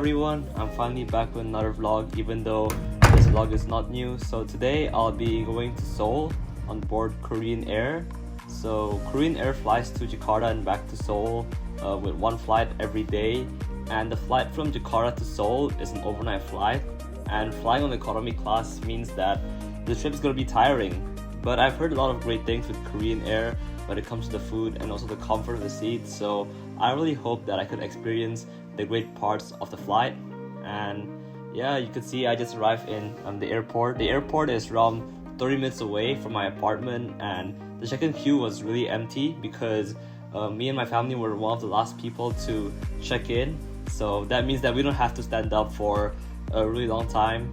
everyone, I'm finally back with another vlog even though this vlog is not new. So today I'll be going to Seoul on board Korean Air. So Korean Air flies to Jakarta and back to Seoul with one flight every day, and the flight from Jakarta to Seoul is an overnight flight, and flying on economy class means that the trip is going to be tiring. But I've heard a lot of great things with Korean Air when it comes to the food and also the comfort of the seat, so I really hope that I could experience the great parts of the flight. And yeah, you can see I just arrived in the airport. The airport is around 30 minutes away from my apartment, and the check-in queue was really empty because me and my family were one of the last people to check in, so that means that we don't have to stand up for a really long time.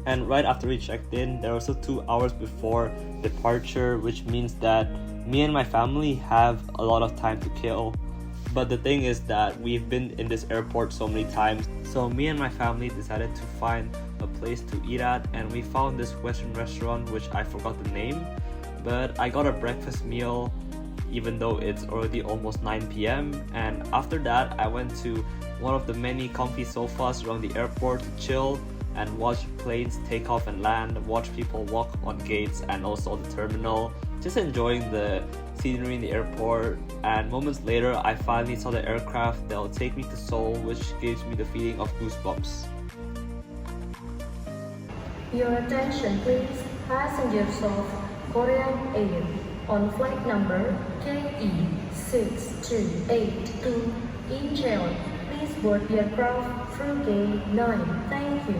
And right after we checked in, there was also 2 hours before departure, which means that me and my family have a lot of time to kill. But the thing is that we've been in this airport so many times, so me and my family decided to find a place to eat at, and we found this Western restaurant which I forgot the name, but I got a breakfast meal even though it's already almost 9 p.m. And after that I went to one of the many comfy sofas around the airport to chill and watch planes take off and land, watch people walk on gates and also the terminal, just enjoying the scenery in the airport. And moments later I finally saw the aircraft that will take me to Seoul, which gives me the feeling of goosebumps. Your attention please, passengers of Korean Air on flight number KE6282 in Seoul. Please board the aircraft through gate 9. Thank you.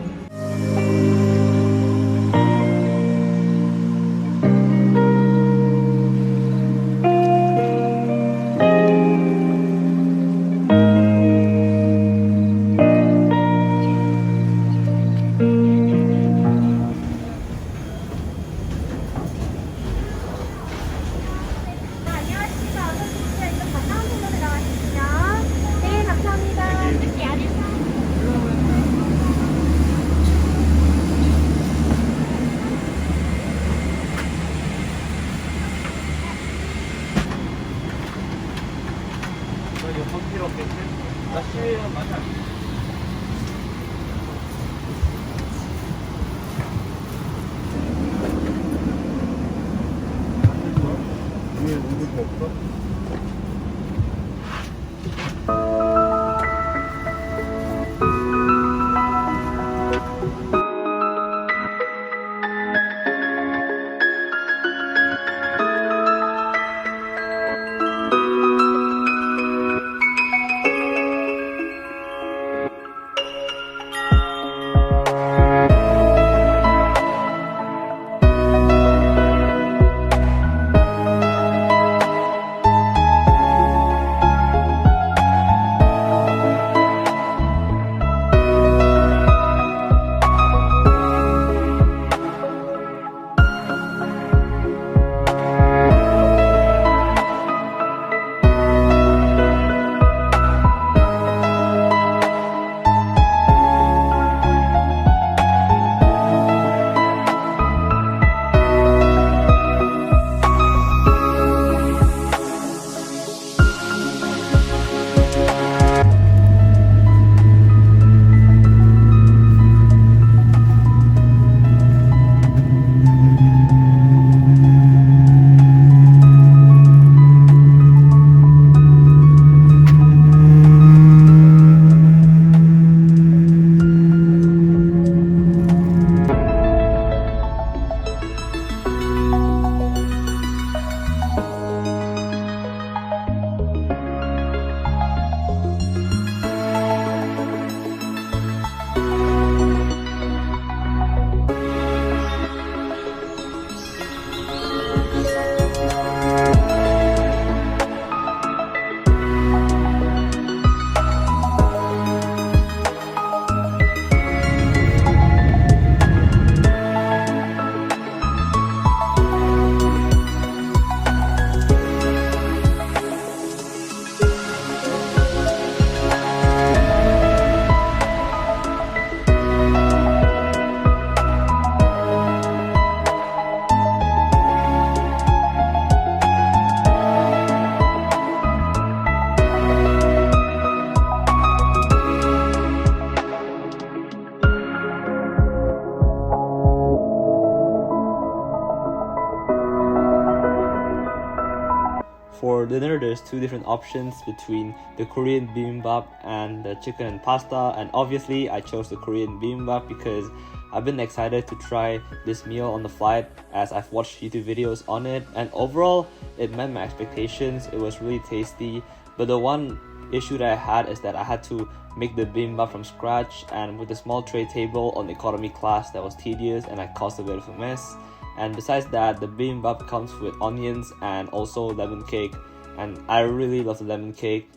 dinner, there's two different options between the Korean bibimbap and the chicken and pasta, and obviously I chose the Korean bibimbap because I've been excited to try this meal on the flight as I've watched YouTube videos on it, and overall it met my expectations. It was really tasty, but the one issue that I had is that I had to make the bibimbap from scratch, and with a small tray table on economy class, that was tedious and I caused a bit of a mess. And besides that, the bibimbap comes with onions and also lemon cake, and I really love the lemon cake.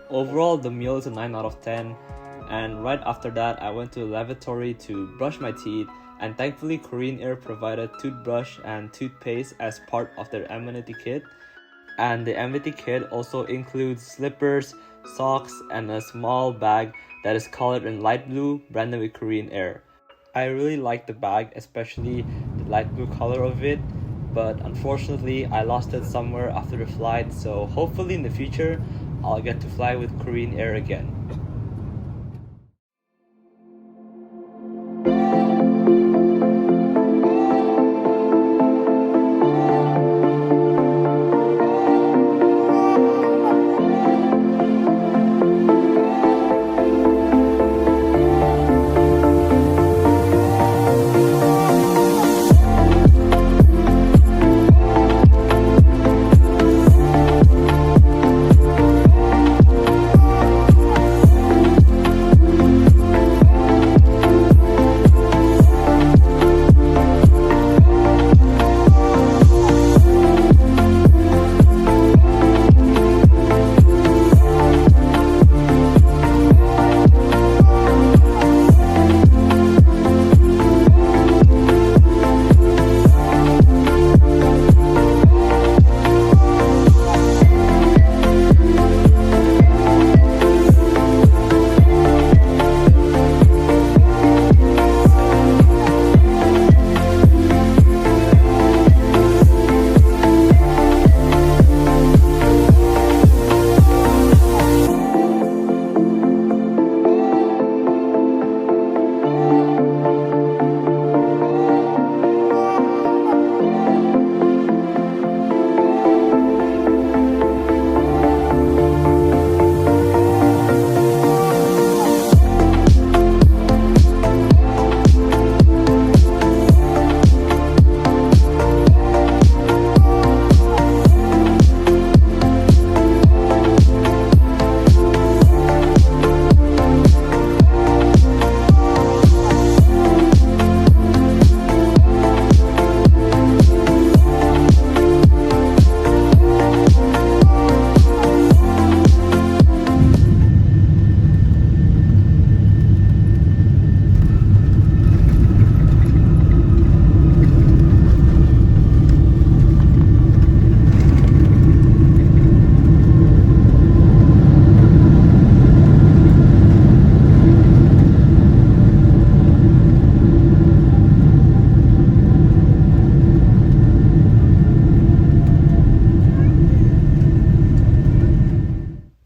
Overall, the meal is a 9 out of 10, and right after that I went to the lavatory to brush my teeth, and thankfully Korean Air provided toothbrush and toothpaste as part of their amenity kit. And the amenity kit also includes slippers, socks, and a small bag that is colored in light blue, branded with Korean Air. I really like the bag, especially the light blue color of it, but unfortunately I lost it somewhere after the flight, so hopefully in the future I'll get to fly with Korean Air again.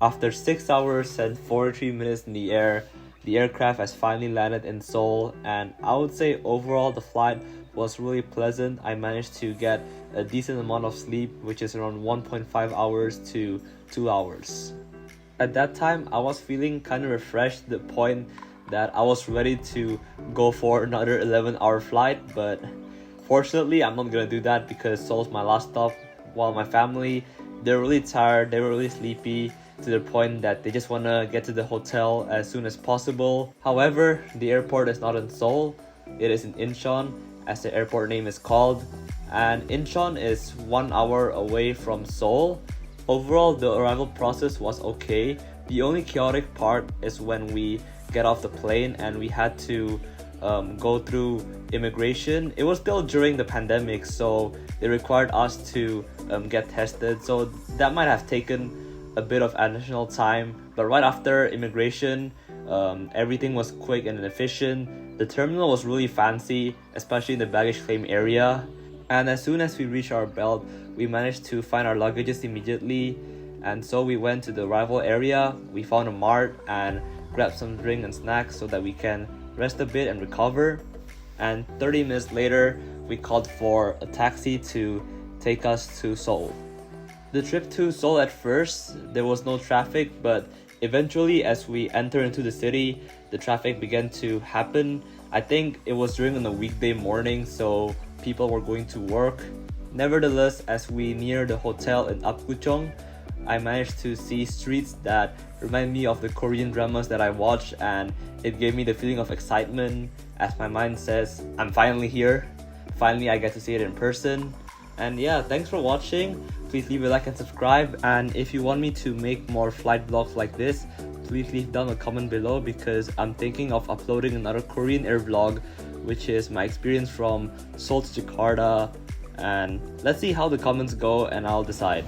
After 6 hours and 43 minutes in the air, the aircraft has finally landed in Seoul, and I would say overall the flight was really pleasant. I managed to get a decent amount of sleep, which is around 1.5 hours to 2 hours. At that time, I was feeling kind of refreshed to the point that I was ready to go for another 11-hour flight, but fortunately I'm not gonna do that because Seoul's my last stop, while my family, they're really tired, they were really sleepy, to the point that they just want to get to the hotel as soon as possible. However, the airport is not in Seoul, it is in Incheon, as the airport name is called, and Incheon is 1 hour away from Seoul. Overall, the arrival process was okay. The only chaotic part is when we get off the plane and we had to go through immigration. It was still during the pandemic, so they required us to get tested, so that might have taken a bit of additional time. But right after immigration, everything was quick and efficient. The terminal was really fancy, especially in the baggage claim area, and as soon as we reached our belt, we managed to find our luggages immediately. And so we went to the arrival area, we found a mart and grabbed some drink and snacks so that we can rest a bit and recover. And 30 minutes later, we called for a taxi to take us to Seoul. The trip to Seoul, at first, there was no traffic, but eventually, as we enter into the city, the traffic began to happen. I think it was during a weekday morning, so people were going to work. Nevertheless, as we near the hotel in Apgujeong, I managed to see streets that remind me of the Korean dramas that I watched, and it gave me the feeling of excitement, as my mind says, I'm finally here. Finally, I get to see it in person. And yeah, thanks for watching. Please leave a like and subscribe. And if you want me to make more flight vlogs like this, please leave down a comment below, because I'm thinking of uploading another Korean Air vlog, which is my experience from Seoul to Jakarta. And let's see how the comments go and I'll decide.